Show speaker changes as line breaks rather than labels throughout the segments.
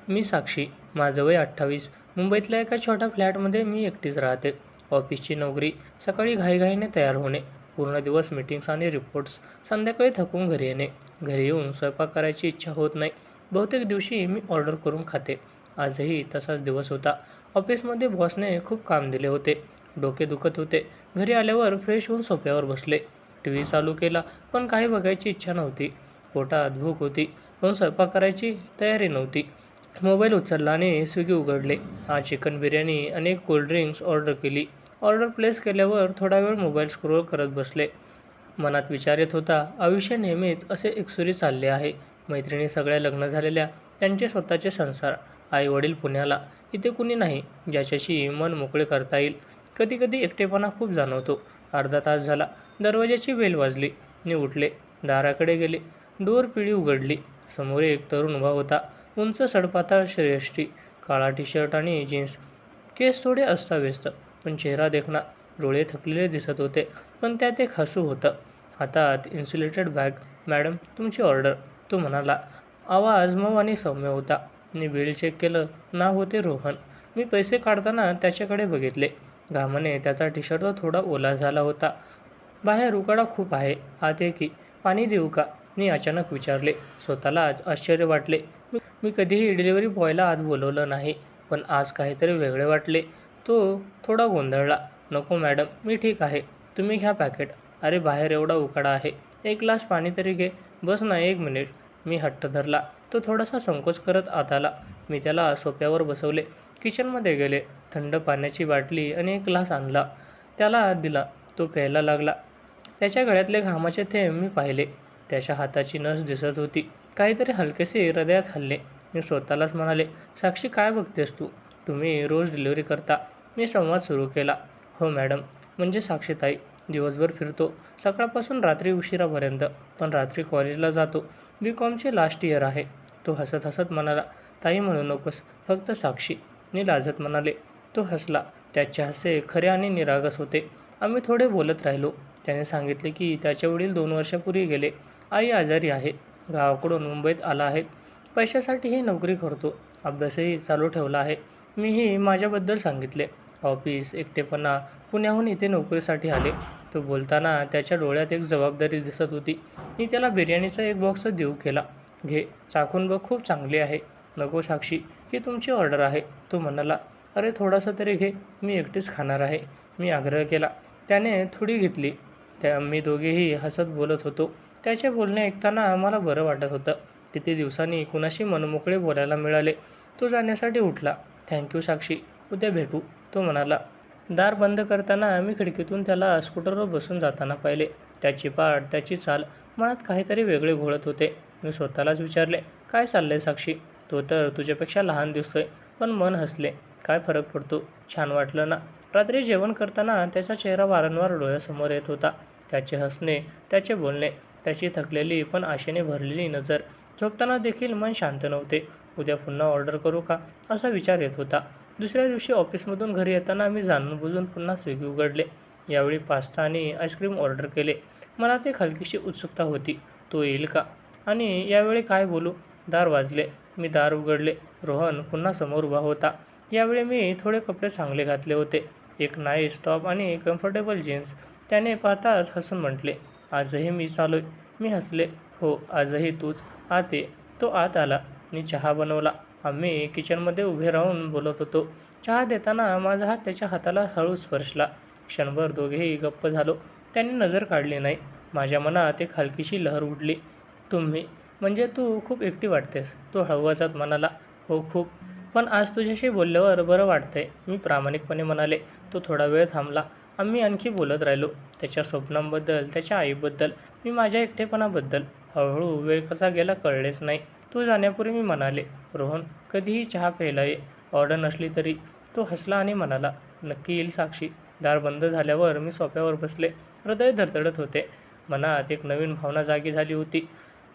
मी साक्षी. माझं वय 28. मुंबईतल्या एका छोट्या फ्लॅटमध्ये मी एकटीच राहते. ऑफिसची नोकरी, सकाळी घाईघाईने तयार होणे, पूर्ण दिवस मीटिंग्स आणि रिपोर्ट्स, संध्याकाळी थकून घरी येणे. घरी येऊन स्वयंपाक करायची इच्छा होत नाही. बहुतेक दिवशी मी ऑर्डर करून खाते. आजही तसाच दिवस होता. ऑफिसमध्ये बॉसने खूप काम दिले होते. डोके दुखत होते. घरी आल्यावर फ्रेश होऊन सोफ्यावर बसले. टीव्ही चालू केला, पण काही बघायची इच्छा नव्हती. पोटात भूक होती, पण स्वयंपाक करायची तयारी नव्हती. मोबाईल उचलला आणि स्विगी उघडले. आज चिकन बिर्याणी आणि एक कोल्ड्रिंक्स ऑर्डर केली. ऑर्डर प्लेस केल्यावर थोडा वेळ मोबाईल स्क्रोल करत बसले. मनात विचार येत होता, आयुष्य नेहमीच असे एकसुरी चालले आहे. मैत्रिणी सगळ्या लग्न झालेल्या, त्यांचे स्वतःचे संसार, आई-वडील पुण्याला, इथे कुणी नाही ज्याच्याशी मन मोकळे करता येईल. कधी-कधी एकटेपणा खूप जाणवतो. अर्धा तास झाला. दरवाजाची बेल वाजली. मी उठले. दाराकडे गेले. डोअर पिळी उघडली. समोर एक तरुण उभा होता. उंच सडपातळ श्रेयष्टी, काळा टी-शर्ट आणि जीन्स. केस थोडे अस्ताव्यस्त, पण चेहरा देखणा. डोळे थकलेले दिसत होते, पण त्यात एक हसू होतं. हातात इन्सुलेटेड बॅग. मॅडम, तुमची ऑर्डर, तो म्हणाला. आवाज मऊ आणि सौम्य होता. मी बिल चेक केलं. नाव होते रोहन. मी पैसे काढताना त्याच्याकडे बघितले. घामाने त्याचा टी-शर्ट थोडा ओला झाला होता. बाहेर उकाडा खूप आहे. आत ये की. पाणी देऊ का? मी अचानक विचारले. स्वतःलाच आश्चर्य वाटले. मी कधीही डिलिव्हरी बॉयला आत बोलवलं नाही, पण आज काहीतरी वेगळे वाटले. तो थोडा गोंधळला. नको मॅडम, मी ठीक आहे. तुम्ही घ्या पॅकेट. अरे बाहेर एवढा उकाडा आहे. एक ग्लास पाणी तरी घे. बस ना 1 मिनिट. मी हट्ट धरला. तो थोडासा संकोच करत आत आला. मी त्याला सोफ्यावर बसवले. किचनमध्ये गेले. थंड पाण्याची बाटली आणि एक ग्लास आणला. त्याला दिला. तो प्यायला लागला. त्याच्या गळ्यातले घामाचे थेंब मी पाहिले. त्याच्या हाताची नस दिसत होती. काहीतरी हलकेसे हृदयात हलले. मी स्वतःलाच म्हणाले, साक्षी काय बघतेस तू? तुम्ही रोज डिलिव्हरी करता. मी संवाद सुरू केला. हो मॅडम, म्हणजे साक्षीताई. दिवसभर फिरतो, सकाळपासून रात्री उशिरापर्यंत, पण रात्री कॉलेजला जातो. बी.कॉमचे लास्ट इयर आहे. तो हसत हसत म्हणाला, ताई म्हणू नकोस, फक्त साक्षी. मी लाजत म्हणाले. तो हसला. त्याचे हास्य खरे आणि निरागस होते. आम्ही थोडे बोलत राहिलो. त्याने सांगितले की त्याचे वडील 2 वर्षापूर्वी गेले. आई आजारी आहे. गावाकडून मुंबईत आला आहे. पैशासाठीही नोकरी करतो. अभ्यासही चालू ठेवला आहे. मीही माझ्याबद्दल सांगितले. ऑफिस, एकटेपणा, पुण्याहून इथे नोकरीसाठी आले. तो बोलताना त्याच्या डोळ्यात एक जबाबदारी दिसत होती. मी त्याला बिर्याणीचा एक बॉक्स देऊ केला. घे, चाखून बघ, खूप चांगली आहे. नको साक्षी, ही तुमची ऑर्डर आहे. तो म्हणाला. अरे थोडासा तरी घे, मी एकटीच खाणार आहे. मी आग्रह केला. त्याने थोडी घेतली. मी दोघेही हसत बोलत होतो. त्याचे बोलणे ऐकताना मला बरं वाटत होतं. किती दिवसांनी कुणाशी मनमोकळे बोलायला मिळाले. तो जाण्यासाठी उठला. थँक्यू साक्षी, उद्या भेटू, तो म्हणाला. दार बंद करताना मी खिडकीतून त्याला स्कूटरवर बसून जाताना पाहिले. त्याची पाठ, त्याची चाल, मनात काहीतरी वेगळे घोळत होते. मी स्वतःलाच विचारले, काय चाललंय साक्षी? तो तर तुझ्यापेक्षा लहान दिसतोय. पण मन हसले. काय फरक पडतो? छान वाटलं ना? रात्री जेवण करताना त्याचा चेहरा वारंवार डोळ्यासमोर येत होता. त्याचे हसणे, त्याचे बोलणे, त्याची थकलेली पण आशेने भरलेली नजर. झोपताना देखील मन शांत नव्हते. उद्या पुन्हा ऑर्डर करू का, असा विचार येत होता. दुसऱ्या दिवशी ऑफिसमधून घरी येताना मी जाणून-बुजून पुन्हा स्विगी उघडले. यावेळी पास्ता आणि आईस्क्रीम ऑर्डर केले. मनात एक हलकीशी उत्सुकता होती. तो येईल का? आणि यावेळी काय बोलू? दार वाजले. मी दार उघडले. रोहन पुन्हा समोर उभा होता. यावेळी मी थोडे कपडे चांगले घातले होते. एक नाईस टॉप आणि कम्फर्टेबल जीन्स. त्याने पाहताच हसून म्हटले, आजही मीच आलोय. मी हसले. हो, आजही तूच. आत ये. तो आत आला. मी चहा बनवला. आम्ही किचनमध्ये उभे राहून बोलत होतो. चहा देताना माझा हात त्याच्या हाताला हळू स्पर्शला. क्षणभर दोघेही गप्प झालो. त्याने नजर काढली नाही. माझ्या मनात एक हलकीशी लहर उडली. तुम्ही, म्हणजे तू खूप एकटी वाटतेस, तो हळूवाजात म्हणाला. हो खूप, पण आज तुझ्याशी बोलल्यावर बरं वाटतंय, मी प्रामाणिकपणे म्हणाले. तो थोडा वेळ थांबला. आम्ही आणखी बोलत राहिलो. त्याच्या स्वप्नांबद्दल, त्याच्या आईबद्दल, मी माझ्या एकटेपणाबद्दल. हळूहळू वेळ कसा गेला कळलेच नाही. तो जाण्यापूर्वी मी म्हणाले, रोहन, कधीही चहा प्यायला ये, ऑर्डर नसली तरी. तो हसला आणि म्हणाला, नक्की येईल साक्षी. दार बंद झाल्यावर मी सोफ्यावर बसले. हृदय धडधडत होते. मनात एक नवीन भावना जागी झाली होती.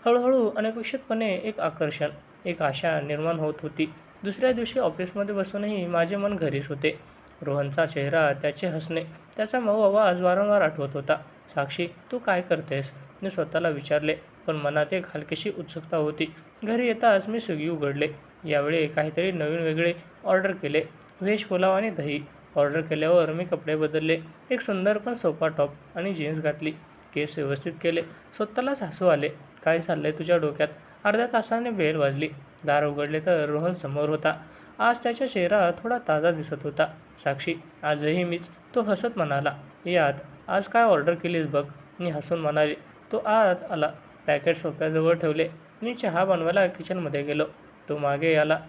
हळूहळू अनपेक्षितपणे एक आकर्षण, एक आशा निर्माण होत होती. दुसऱ्या दिवशी ऑफिसमध्ये बसूनही माझे मन घरीच होते. रोहनचा चेहरा, त्याचे हसणे, त्याचा मऊ आवाज वारंवार आठवत होता. साक्षी, तू काय करतेस? मी स्वतःला विचारले, पण मनात एक हलकीशी उत्सुकता होती. घरी येताच मी स्विगी उघडले. यावेळी काहीतरी नवीन वेगळे ऑर्डर केले. व्हेज पुलाव आणि दही. ऑर्डर केल्यावर मी कपडे बदलले. एक सुंदर पण सोपा टॉप आणि जीन्स घातली. केस व्यवस्थित केले. स्वतःलाच हसू आले. काय चाललंय तुझ्या डोक्यात? अर्ध्या तासाने बेल वाजली. दार उघडले तर रोहन समोर होता. आज त्याचा चेहरा थोडा ताजा दिसत होता. साक्षी, आजही मीच. तो हसत म्हणाला, ये आत. आज काय ऑर्डर केलीस बघ? मी हसून म्हणाले. तो आत आला. पॅकेट सोफ्याजवळ ठेवले. मी चहा बनवायला किचनमध्ये गेलो. तो मागे आला.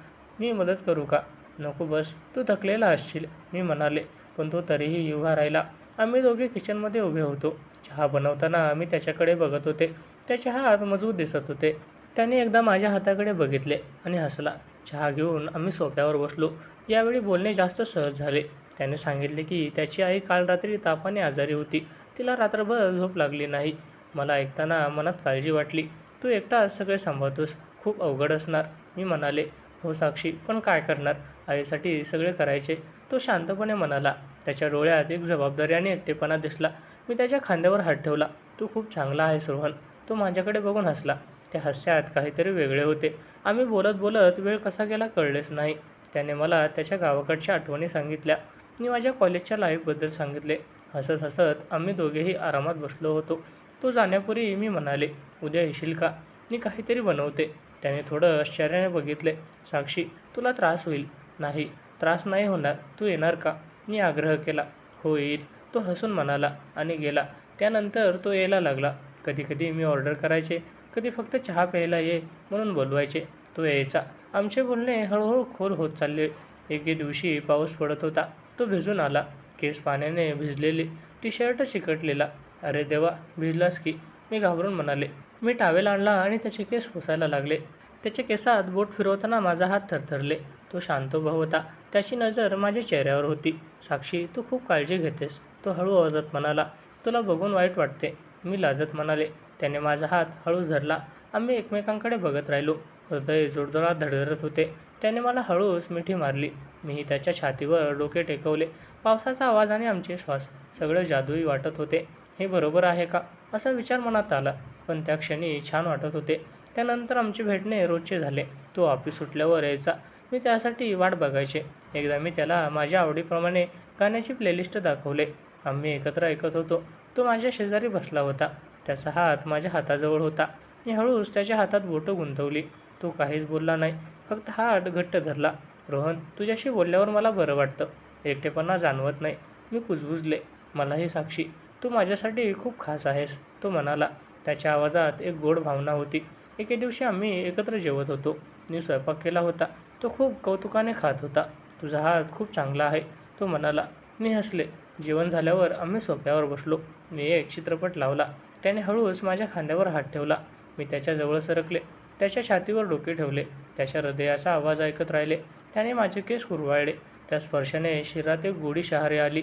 मी मदत करू का? नको बस, तू थकलेला असशील, मी म्हणाले. पण तो तरीही उभा राहिला. आम्ही दोघे किचनमध्ये उभे होतो. चहा बनवताना मी त्याच्याकडे बघत होते. त्याचे हात मजबूत दिसत होते. त्याने एकदा माझ्या हाताकडे बघितले आणि हसला. चहा घेऊन आम्ही सोफ्यावर बसलो. यावेळी बोलणे जास्त सहज झाले. त्याने सांगितले की त्याची आई काल रात्री तापाने आजारी होती. तिला रात्रभर झोप लागली नाही. मला ऐकताना मनात काळजी वाटली. तू एकटाच सगळे सांभाळतोस, खूप अवघड असणार, मी म्हणाले. हो साक्षी, पण काय करणार, आईसाठी सगळे करायचे, तो शांतपणे म्हणाला. त्याच्या डोळ्यात एक जबाबदारी आणि एकटेपणा दिसला. मी त्याच्या खांद्यावर हात ठेवला. तू खूप चांगला आहेस रोहन. तो माझ्याकडे बघून हसला. त्या हास्यात काहीतरी वेगळे होते. आम्ही बोलत बोलत वेळ कसा गेला कळलेच नाही. त्याने मला त्याच्या गावाकडच्या आठवणी सांगितल्या. मी माझ्या कॉलेजच्या लाईफबद्दल सांगितले. हसत हसत आम्ही दोघेही आरामात बसलो होतो. तो जाण्यापूर्वी मी म्हणाले, उद्या येशील का? मी काहीतरी बनवते. त्याने थोडं आश्चर्याने बघितले. साक्षी, तुला त्रास होईल. नाही, त्रास नाही होणार. तू येणार का? मी आग्रह केला. हो येईल, तो हसून म्हणाला आणि गेला. त्यानंतर तो यायला लागला. कधीकधी मी ऑर्डर करायचे, कधी फक्त चहा प्यायला ये म्हणून बोलवायचे. तो यायचा. आमचे बोलणे हळूहळू खोल होत चालले. एके दिवशी पाऊस पडत होता. तो भिजून आला. केस पाण्याने भिजलेले, टी शर्ट चिकटलेला. अरे देवा, भिजलास की, मी घाबरून म्हणाले. मी टॉवेल आणला आणि त्याचे केस पुसायला लागले. त्याच्या केसात बोट फिरवताना माझा हात थरथरले. तो शांत उभा होता. त्याची नजर माझ्या चेहऱ्यावर होती. साक्षी, तू खूप काळजी घेतेस, तो हळू आवाजात म्हणाला. तुला बघून वाईट वाटते, मी लाजत म्हणाले. त्याने माझा हात हळूच धरला. आम्ही एकमेकांकडे बघत राहिलो. हृदय जोरजोरात धडधडत होते. त्याने मला हळूच मिठी मारली. मीही त्याच्या छातीवर डोके टेकवले. पावसाचा आवाज आणि आमचे श्वास सगळं जादुई वाटत होते. हे बरोबर आहे का, असा विचार मनात आला. पण त्या क्षणी छान वाटत होते. त्यानंतर आमचे भेटणे रोजचे झाले. तो ऑफिस सुटल्यावर यायचा. मी त्यासाठी वाट बघायचे. एकदा मी त्याला माझ्या आवडीप्रमाणे गाण्याची प्लेलिस्ट दाखवले. आम्ही एकत्र ऐकत होतो. तो माझ्या शेजारी बसला होता. त्याचा हात माझ्या हाताजवळ होता. मी हळूच त्याच्या हातात बोटं गुंतवली. तो काहीच बोलला नाही, फक्त हात घट्ट धरला. रोहन, तुझ्याशी बोलल्यावर मला बरं वाटतं. एकटेपणा जाणवत नाही, मी कुजबुजले. मलाही साक्षी, तू माझ्यासाठी खूप खास आहेस, तो म्हणाला. त्याच्या आवाजात एक गोड भावना होती. एके दिवशी आम्ही एकत्र जेवत होतो. मी स्वयंपाक केला होता. तो खूप कौतुकाने खात होता. तुझा हात खूप चांगला आहे, तो म्हणाला. मी हसले. जेवण झाल्यावर आम्ही सोफ्यावर बसलो. मी एक चित्रपट लावला. त्याने हळूच माझ्या खांद्यावर हात ठेवला. मी त्याच्याजवळ सरकले. त्याच्या छातीवर डोके ठेवले. त्याच्या हृदयाचा आवाज ऐकत राहिले. त्याने माझे केस कुरवाळले. त्या स्पर्शाने शरीरात एक गोडी शहारे आली.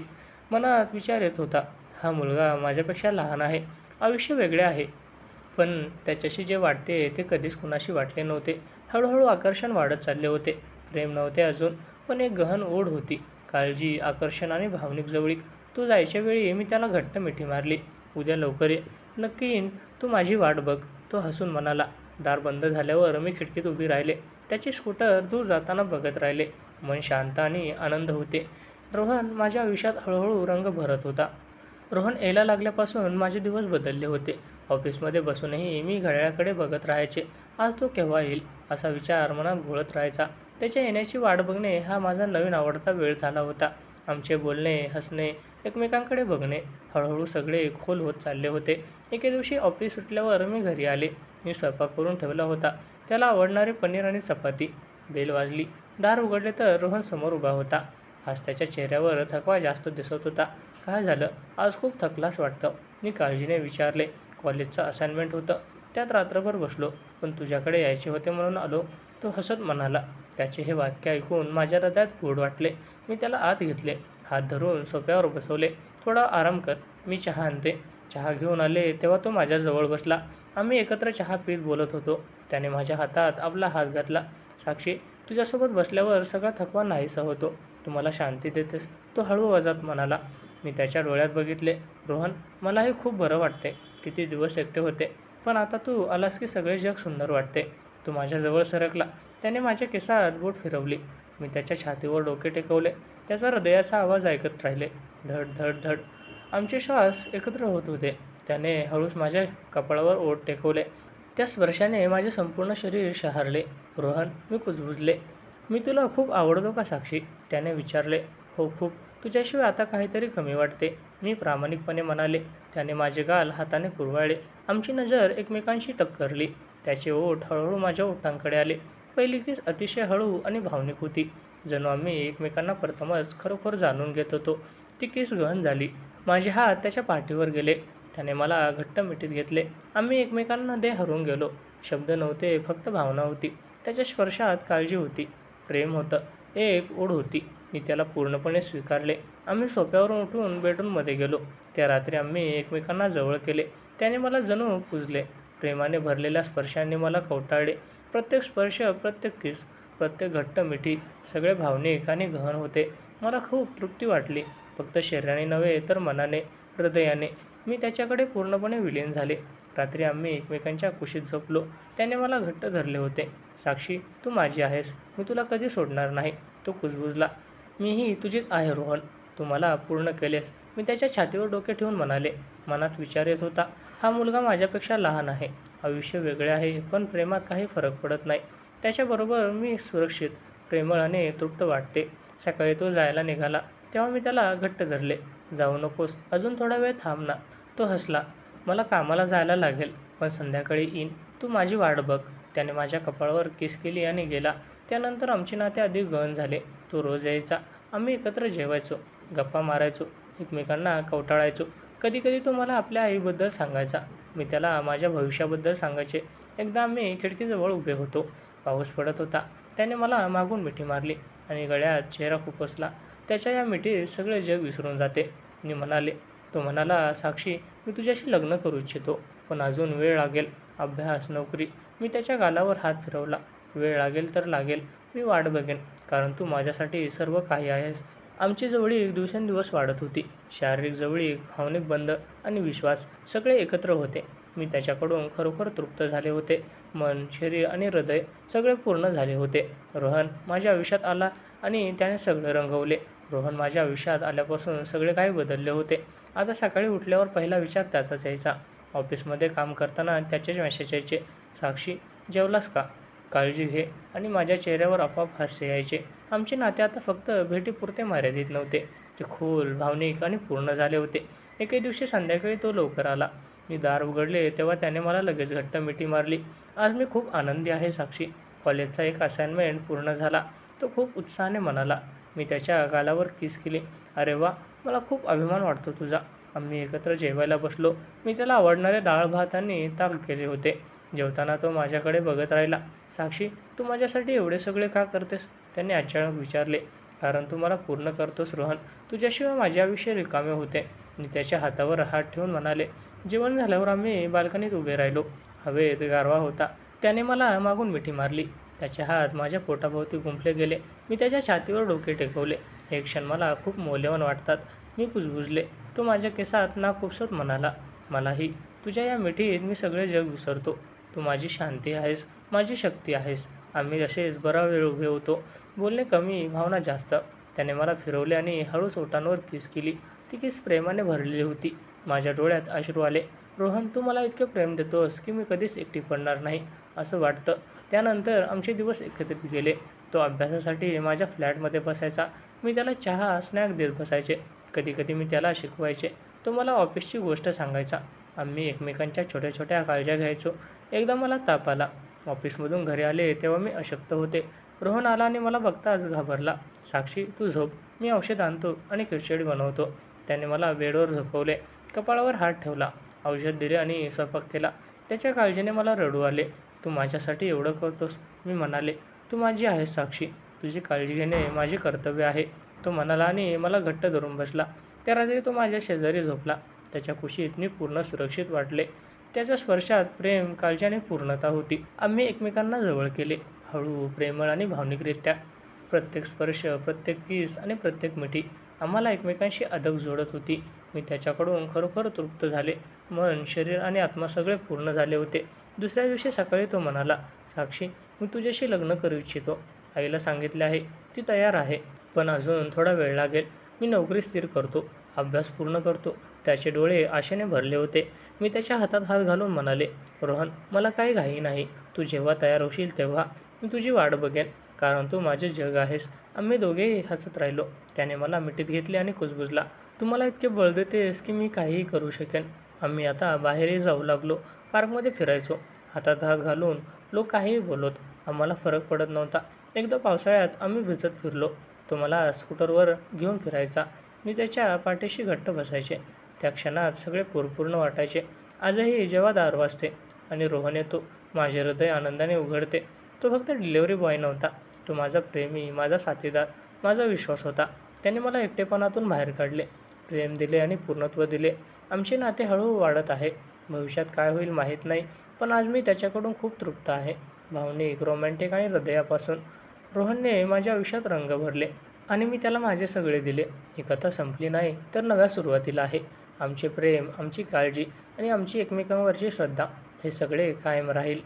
मनात विचार येत होता, हा मुलगा माझ्यापेक्षा लहान आहे, आयुष्य वेगळे आहे, पण त्याच्याशी जे वाटते ते कधीच कुणाशी वाटले नव्हते. हळूहळू आकर्षण वाढत चालले होते. प्रेम नव्हते अजून, पण एक गहन ओढ होती. काळजी, आकर्षण आणि भावनिक जवळीक. तू जायच्या वेळी मी त्याला घट्ट मिठी मारली. उद्या लवकर ये. नक्की येईन, तू माझी वाट बघ, तो हसून म्हणाला. दार बंद झाल्यावर मी खिडकीत उभी राहिले. त्याचे स्कूटर दूर जाताना बघत राहिले. मन शांत आणि आनंद होते. रोहन माझ्या आयुष्यात हळूहळू रंग भरत होता. रोहन यायला लागल्यापासून माझे दिवस बदलले होते. ऑफिसमध्ये बसूनही मी घड्याळाकडे बघत राहायचे. आज तो केव्हा येईल, असा विचार मनात घोळत राहायचा. त्याच्या येण्याची वाट बघणे हा माझा नवीन आवडता वेळ झाला होता. आमचे बोलणे, हसणे, एकमेकांकडे बघणे, हळूहळू सगळे खोल होत चालले होते. एके दिवशी ऑफिस सुटल्यावर मी घरी आले. मी स्वयंपाक करून ठेवला होता. त्याला आवडणारे पनीर आणि चपाती. बेल वाजली. दार उघडले तर रोहन समोर उभा होता. आज त्याच्या चेहऱ्यावर थकवा जास्त दिसत होता. काय झालं, आज खूप थकलास वाटतं, मी काळजीने विचारले. कॉलेजचं असाइनमेंट होतं, त्यात रात्रभर बसलो, पण तुझ्याकडे यायचे होते म्हणून आलो, तो हसत म्हणाला. त्याचे हे वाक्य ऐकून माझ्या हृदयात गोड वाटले. मी त्याला आत घेतले. हात धरून सोफ्यावर बसवले. थोडा आराम कर, मी चहा आणते. चहा घेऊन आले तेव्हा तो माझ्याजवळ बसला. आम्ही एकत्र चहा पीत बोलत होतो. त्याने माझ्या हातात आपला हात घातला. साक्षी, तुझ्यासोबत बसल्यावर सगळा थकवा नाहीसा होतो, तू मला शांती देतेस, तो हळू आवाजात म्हणाला. मी त्याच्या डोळ्यात बघितले. रोहन, मलाही खूप बरं वाटते. किती दिवस एकटे होते, पण आता तू आलास की सगळे जग सुंदर वाटते. तू माझ्याजवळ सरकला. त्याने माझ्या केसात बोट फिरवली. मी त्याच्या छातीवर डोके टेकवले. त्याचा हृदयाचा आवाज ऐकत राहिले. धड धड धड. आमचे श्वास एकत्र होत होते. त्याने हळूच माझ्या कपाळावर ओठ टेकवले. त्या स्पर्शाने माझे संपूर्ण शरीर शहारले. रोहन, मी कुजबुजले. मी तुला खूप आवडतो का साक्षी? त्याने विचारले. हो खूप. तुझ्याशिवाय आता काहीतरी कमी वाटते, मी प्रामाणिकपणे म्हणाले. त्याने माझे गाल हाताने कुरवाळले. आमची नजर एकमेकांशी टक्करली. त्याचे ओठ हळूहळू माझ्या ओठांकडे आले. पहिली किस अतिशय हळू आणि भावनिक होती. जणू आम्ही एकमेकांना प्रथमच खरोखर जाणून घेत होतो. ती किस गहन झाली. माझे हात त्याच्या पाठीवर गेले. त्याने मला घट्ट मिठीत घेतले. आम्ही एकमेकांमध्ये हरवून गेलो. शब्द नव्हते, फक्त भावना होती. त्याच्या स्पर्शात काळजी होती, प्रेम होतं, एक ओढ होती. मी त्याला पूर्णपणे स्वीकारले. आम्ही सोफ्यावरून उठून बेडरूममध्ये गेलो. त्या रात्री आम्ही एकमेकांना जवळ केले. त्याने मला जणू पुजले. प्रेमाने भरलेल्या स्पर्शांनी मला कवटाळले. प्रत्येक स्पर्श, प्रत्येक किस, प्रत्येक घट्ट मिठी, सगळे भावनिक आणि गहन होते. मला खूप तृप्ती वाटली, फक्त शरीराने नव्हे तर मनाने, हृदयाने. मी त्याच्याकडे पूर्णपणे विलीन झाले. रात्री आम्ही एकमेकांच्या कुशीत झोपलो. त्याने मला घट्ट धरले होते. साक्षी, तू माझी आहेस, मी तुला कधी सोडणार नाही. तो कुजबुजला. मीही तुझीच आहे रोहन, तू मला पूर्ण केलेस. मी त्याच्या छातीवर डोके ठेवून म्हणाले. मनात विचार येत होता, हा मुलगा माझ्यापेक्षा लहान आहे, आयुष्य वेगळे आहे, पण प्रेमात काही फरक पडत नाही. त्याच्याबरोबर मी सुरक्षित, प्रेमळ आणि तृप्त वाटते. सकाळी तो जायला निघाला तेव्हा मी त्याला घट्ट धरले. जाऊ नकोस, अजून थोडा वेळ थांब ना. तो हसला. मला कामाला जायला लागेल, पण संध्याकाळी येईन, तू माझी वाट बघ. त्याने माझ्या कपाळावर किस केली आणि गेला. त्यानंतर आमचे नाते अधिक गहन झाले. तो रोज यायचा. आम्ही एकत्र जेवायचो, गप्पा मारायचो, एकमेकांना कवटाळायचो. कधीकधी तो मला आपल्या आईबद्दल सांगायचा, मी त्याला माझ्या भविष्याबद्दल सांगायचे. एकदा आम्ही खिडकीजवळ उभे होतो. पाऊस पडत होता. त्याने मला मागून मिठी मारली आणि गळ्यात चेहरा खुपसला. त्याच्या या मिठीत सगळे जग विसरून जाते. मी म्हणाले. तो म्हणाला, साक्षी, मी तुझ्याशी लग्न करू इच्छितो, पण अजून वेळ लागेल. अभ्यास, नोकरी. मी त्याच्या गालावर हात फिरवला. वेळ लागेल तर लागेल, मी वाट बघेन, कारण तू माझ्यासाठी सर्व काही आहेस. आमची जवळीक दिवसेंदिवस वाढत होती. शारीरिक जवळीक, भावनिक बंध आणि विश्वास सगळे एकत्र होते. मी त्याच्याकडून खरोखर तृप्त झाले होते. मन, शरीर आणि हृदय सगळे पूर्ण झाले होते. रोहन माझ्या आयुष्यात आला आणि त्याने सगळे रंगवले. रोहन माझ्या आयुष्यात आल्यापासून सगळे काही बदलले होते. आता सकाळी उठल्यावर पहिला विचार त्याचाच यायचा. ऑफिसमध्ये काम करताना त्याचेच मेसेज यायचे. साक्षी, जेवलास का? काळजी घे. आणि माझ्या चेहऱ्यावर आपोआप हास्य यायचे. आमचे नाते आता फक्त भेटीपुरते मर्यादित नव्हते, ते खोल, भावनिक आणि पूर्ण झाले होते. एके दिवशी संध्याकाळी तो लवकर आला. मी दार उघडले तेव्हा त्याने मला लगेच घट्ट मिठी मारली. आज मी खूप आनंदी आहे साक्षी, कॉलेजचा एक असाइनमेंट पूर्ण झाला. तो खूप उत्साहाने म्हणाला. मी त्याच्या गालावर किस केली. अरे वा, मला खूप अभिमान वाटतो तुझा. आम्ही एकत्र जेवायला बसलो. मी त्याला आवडणारे डाळ भात आणि ताक केले होते. जेवताना तो माझ्याकडे बघत राहिला. साक्षी, तू माझ्यासाठी एवढे सगळे का करतेस? त्याने अचानक विचारले. कारण तू मला पूर्ण करतोस रोहन, तुझ्याशिवाय माझे आयुष्य रिकामे होते. मी त्याच्या हातावर हात ठेवून म्हणाले. जेवण झाल्यावर आम्ही बाल्कनीत उभे राहिलो. हवेत गारवा होता. त्याने मला मागून मिठी मारली. त्याचे हात माझ्या पोटाभोवती गुंफले गेले. मी त्याच्या छातीवर डोके टेकवले. हे क्षण मला खूप मौल्यवान वाटतात. मी कुजबुजले. तो माझ्या केसात नाक खुपसत म्हणाला. मलाही. तुझ्या या मिठीत मी सगळे जग विसरतो. तू माझी शांती आहेस, माझी शक्ती आहेस. आम्ही असेच बरा वेळ उभे होतो. बोलणे कमी, भावना जास्त. त्याने मला फिरवले आणि हळूच ओठांवर किस केली. ती किस प्रेमाने भरलेली होती. माझ्या डोळ्यात अश्रू आले. रोहन, तू मला इतके प्रेम देतोस की मी कधीच एकटी पडणार नाही असं वाटतं. त्यानंतर आमचे दिवस एकत्रित गेले. तो अभ्यासासाठी माझ्या फ्लॅटमध्ये बसायचा. मी त्याला चहा, स्नॅक देत बसायचे. कधीकधी मी त्याला शिकवायचे. तो मला ऑफिसची गोष्ट सांगायचा. आम्ही एकमेकांच्या छोट्या छोट्या काळज्या घ्यायचो. एकदा मला ताप आला. ऑफिसमधून घरी आले तेव्हा मी अशक्त होते. रोहन आला आणि मला बघताच घाबरला. साक्षी, तू झोप, मी औषध आणतो आणि खिचडी बनवतो. त्याने मला बेडवर झोपवले. कपाळावर हात ठेवला. औषध दिले आणि स्वयंपाक केला. त्याच्या काळजीने मला रडू आले. तू माझ्यासाठी एवढं करतोस, मी म्हणाले. तू माझी आहेस साक्षी, तुझी काळजी घेणे माझे कर्तव्य आहे. तो म्हणाला आणि मला घट्ट धरून बसला. त्या रात्री तो माझ्या शेजारी झोपला. त्याच्या कुशीत मी पूर्ण सुरक्षित वाटले. त्याच्या स्पर्शात प्रेम, काळजी आणि पूर्णता होती. आम्ही एकमेकांना जवळ केले, हळू, प्रेमळ आणि भावनिकरित्या. प्रत्येक स्पर्श, प्रत्येक किस आणि प्रत्येक मिठी आम्हाला एकमेकांशी अदक जोडत होती. मी त्याच्याकडून खरोखर तृप्त झाले. मन, शरीर आणि आत्मा सगळे पूर्ण झाले होते. दुसऱ्या दिवशी सकाळी तो म्हणाला. साक्षी, मी तुझ्याशी लग्न करू इच्छितो. आईला सांगितले आहे, ती तयार आहे. पण अजून थोडा वेळ लागेल. मी नोकरी स्थिर करतो, अभ्यास पूर्ण करतो. त्याचे डोळे आशेने भरले होते. मी त्याच्या हातात हात घालून म्हणाले, रोहन, मला काही घाई नाही. तू जेव्हा तयार होशील तेव्हा मी तुझी वाट बघेन, कारण तू माझे जग आहेस. आम्ही दोघेही हसत राहिलो. त्याने मला मिठीत घेतले आणि कुजबुजला, तू मला इतके बळ देतेस की मी काहीही करू शकेन. आम्ही आता बाहेरही जाऊ लागलो. पार्कमध्ये फिरायचो. हातात हात घालून लोक काहीही बोलत. आम्हाला फरक पडत नव्हता. एकदा पावसाळ्यात आम्ही भिजत फिरलो. तो मला स्कूटरवर घेऊन फिरायचा. मी त्याच्या पाठीशी घट्ट बसायचे. त्या क्षणात सगळे पूर्ण वाटायचे. आजही जेव्हा दार वाजते आणि रोहन येतो, माझे हृदय आनंदाने उघडते. तो फक्त डिलिव्हरी बॉय नव्हता. तो माझा प्रेमी, माझा साथीदार, माझा विश्वास होता. त्याने मला एकटेपणातून बाहेर काढले, प्रेम दिले आणि पूर्णत्व दिले. आमचे नाते हळूहळू वाढत आहे. भविष्यात काय होईल माहीत नाही, पण आज मी त्याच्याकडून खूप तृप्त आहे. भावनिक, रोमॅन्टिक आणि हृदयापासून. रोहनने माझ्या आयुष्यात रंग भरले आणि मी त्याला माझे सगळे दिले. ही कथा संपली नाही, तर नव्या सुरुवातीला आहे. आमचे प्रेम, आमची काळजी आणि आमची एकमेकांवरची श्रद्धा हे सगळे कायम राहील.